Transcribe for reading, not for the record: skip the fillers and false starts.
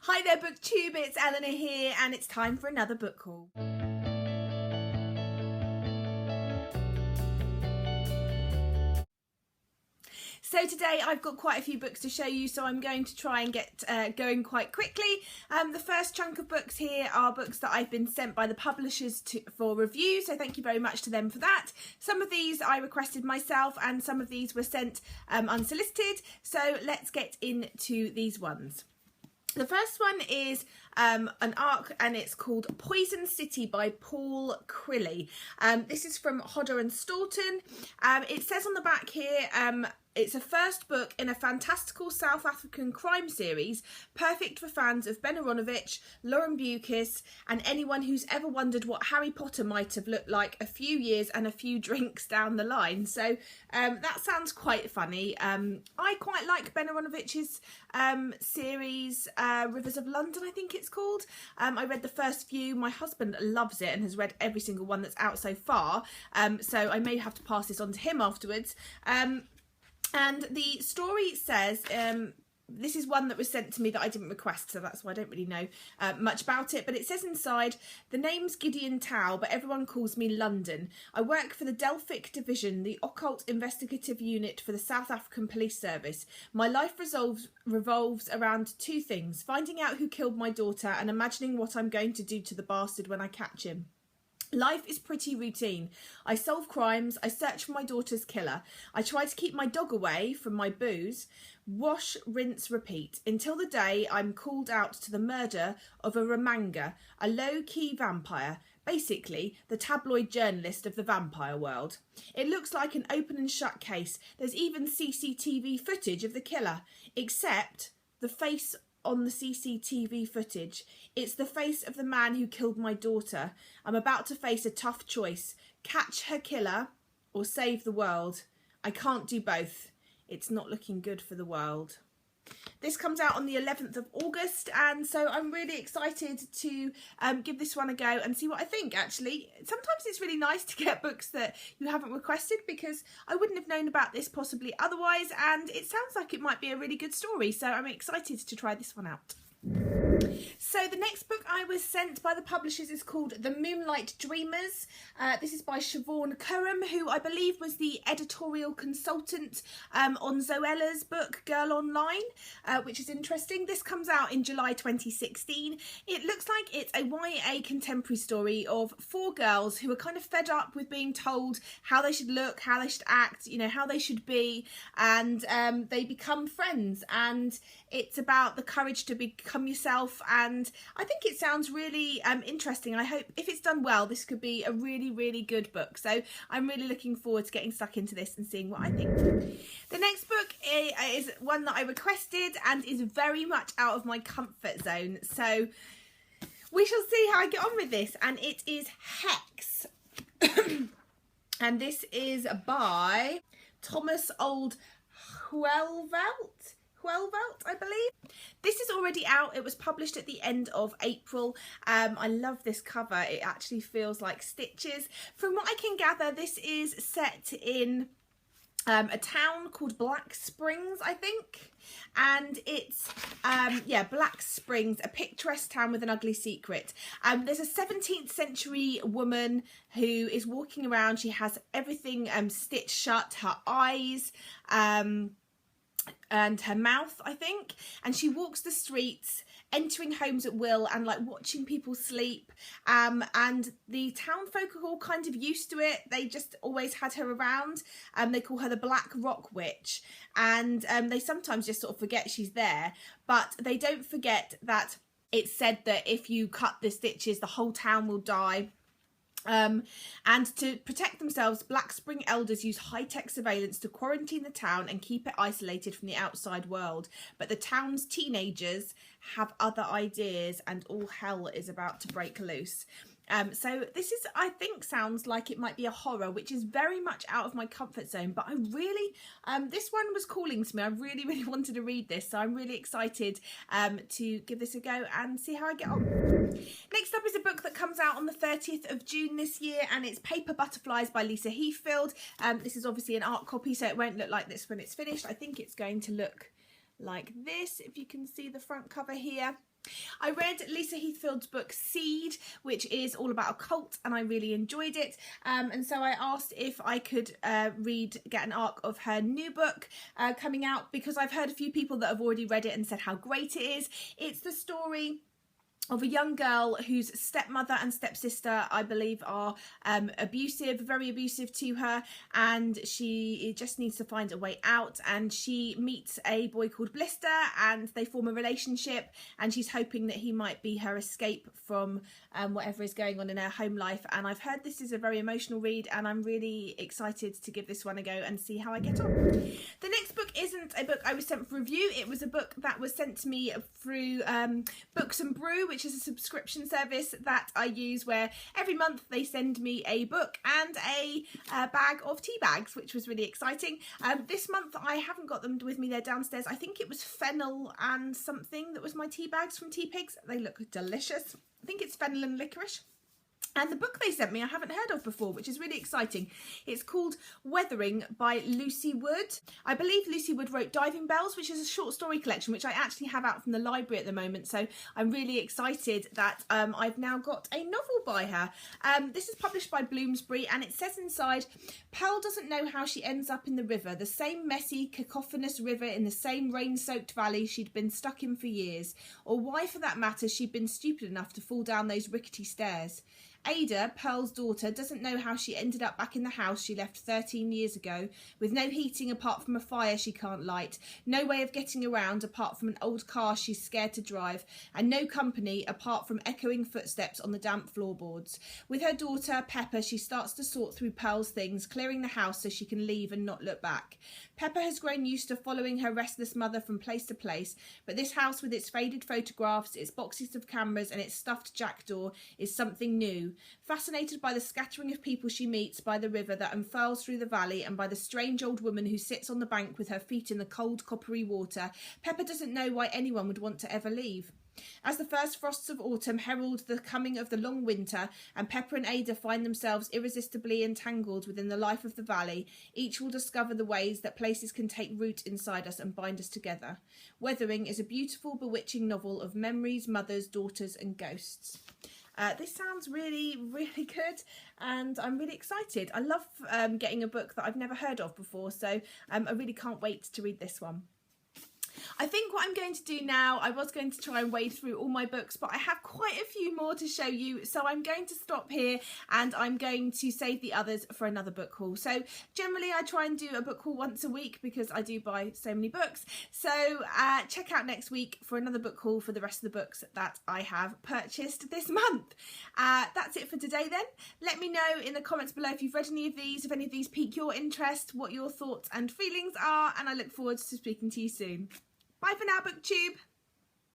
Hi there BookTube, it's Eleanor here and it's time for another book haul. So today I've got quite a few books to show you, so I'm going to try and get going quite quickly. The first chunk of books here are books that I've been sent by the publishers for review, so thank you very much to them for that. Some of these I requested myself and some of these were sent unsolicited, so let's get into these ones. The first one is an ARC and it's called Poison City by Paul Crilly. This is from Hodder and Stoughton. It says on the back here, it's a first book in a fantastical South African crime series, perfect for fans of Ben Aaronovitch, Lauren Bukis, and anyone who's ever wondered what Harry Potter might have looked like a few years and a few drinks down the line. So that sounds quite funny. I quite like Ben Aaronovitch's series, Rivers of London, I think it's called. I read the first few. My husband loves it and has read every single one that's out so far. So I may have to pass this on to him afterwards. And the story says, this is one that was sent to me that I didn't request, so that's why I don't really know much about it. But it says inside, the name's Gideon Tao, but everyone calls me London. I work for the Delphic Division, the occult investigative unit for the South African Police Service. My life revolves around two things: finding out who killed my daughter and imagining what I'm going to do to the bastard when I catch him. Life is pretty routine. I solve crimes, I search for my daughter's killer, I try to keep my dog away from my booze, wash, rinse, repeat, until the day I'm called out to the murder of a Ramanga, a low-key vampire, basically the tabloid journalist of the vampire world. It looks like an open and shut case. There's even CCTV footage of the killer, except the face on the CCTV footage. It's the face of the man who killed my daughter. I'm about to face a tough choice: catch her killer or save the world. I can't do both. It's not looking good for the world. This comes out on the 11th of August, and so I'm really excited to give this one a go and see what I think. Actually, sometimes it's really nice to get books that you haven't requested, because I wouldn't have known about this possibly otherwise, and it sounds like it might be a really good story, so I'm excited to try this one out. So the next book I was sent by the publishers is called The Moonlight Dreamers. This is by Siobhan Curran, who I believe was the editorial consultant on Zoella's book Girl Online, which is interesting. This comes out in July 2016. It looks like it's a YA contemporary story of four girls who are kind of fed up with being told how they should look, how they should act, you know, how they should be, and they become friends, and it's about the courage to become yourself, and I think it sounds really interesting. I hope if it's done well, this could be a really, really good book. So I'm really looking forward to getting stuck into this and seeing what I think. The next book is one that I requested and is very much out of my comfort zone. So we shall see how I get on with this. And it is Hex. And this is by Thomas Old Huelvelt, I believe. This is already out. It was published at the end of April. I love this cover. It actually feels like stitches. From what I can gather, this is set in a town called Black Springs, I think, and it's yeah, Black Springs, a picturesque town with an ugly secret. There's a 17th century woman who is walking around. She has everything stitched shut, her eyes and her mouth, I think, and she walks the streets, entering homes at will and like watching people sleep, and the town folk are all kind of used to it. They just always had her around, and they call her the Black Rock Witch, and they sometimes just sort of forget she's there, but they don't forget that it's said that if you cut the stitches, the whole town will die. And to protect themselves, Black Spring elders use high-tech surveillance to quarantine the town and keep it isolated from the outside world. But the town's teenagers have other ideas and all hell is about to break loose. So this is, I think, sounds like it might be a horror, which is very much out of my comfort zone, but I really, this one was calling to me. I really, really wanted to read this, so I'm really excited to give this a go and see how I get on. Next up is a book that comes out on the 30th of June this year, and it's Paper Butterflies by Lisa Heathfield. This is obviously an art copy, so it won't look like this when it's finished. I think it's going to look like this, if you can see the front cover here. I read Lisa Heathfield's book Seed, which is all about a cult, and I really enjoyed it. And so I asked if I could get an arc of her new book coming out, because I've heard a few people that have already read it and said how great it is. It's the story of a young girl whose stepmother and stepsister, I believe, are very abusive to her, and she just needs to find a way out. And she meets a boy called Blister, and they form a relationship, and she's hoping that he might be her escape from whatever is going on in her home life. And I've heard this is a very emotional read, and I'm really excited to give this one a go and see how I get on. The next book isn't a book I was sent for review. It was a book that was sent to me through Books and Brew, which is a subscription service that I use, where every month they send me a book and a bag of tea bags, which was really exciting. This month I haven't got them with me, they're downstairs. I think it was fennel and something that was my tea bags from Tea Pigs. They look delicious. I think it's fennel and licorice. And the book they sent me I haven't heard of before, which is really exciting. It's called Weathering by Lucy Wood. I believe Lucy Wood wrote Diving Bells, which is a short story collection, which I actually have out from the library at the moment. So I'm really excited that I've now got a novel by her. This is published by Bloomsbury, and it says inside, Pearl doesn't know how she ends up in the river, the same messy, cacophonous river in the same rain-soaked valley she'd been stuck in for years, or why, for that matter, she'd been stupid enough to fall down those rickety stairs. Ada, Pearl's daughter, doesn't know how she ended up back in the house she left 13 years ago, with no heating apart from a fire she can't light, no way of getting around apart from an old car she's scared to drive, and no company apart from echoing footsteps on the damp floorboards. With her daughter, Pepper, she starts to sort through Pearl's things, clearing the house so she can leave and not look back. Pepper has grown used to following her restless mother from place to place, but this house with its faded photographs, its boxes of cameras and its stuffed jackdaw is something new. Fascinated by the scattering of people she meets by the river that unfurls through the valley, and by the strange old woman who sits on the bank with her feet in the cold coppery water, Pepper doesn't know why anyone would want to ever leave. As the first frosts of autumn herald the coming of the long winter, and Pepper and Ada find themselves irresistibly entangled within the life of the valley, each will discover the ways that places can take root inside us and bind us together. Weathering is a beautiful, bewitching novel of memories, mothers, daughters and ghosts. This sounds really, really good, and I'm really excited. I love getting a book that I've never heard of before, so I really can't wait to read this one. I think what I'm going to do now, I was going to try and wade through all my books, but I have quite a few more to show you, so I'm going to stop here and I'm going to save the others for another book haul. So generally I try and do a book haul once a week because I do buy so many books. So check out next week for another book haul for the rest of the books that I have purchased this month. That's it for today then. Let me know in the comments below if you've read any of these, if any of these pique your interest, what your thoughts and feelings are, and I look forward to speaking to you soon. Bye for now, BookTube.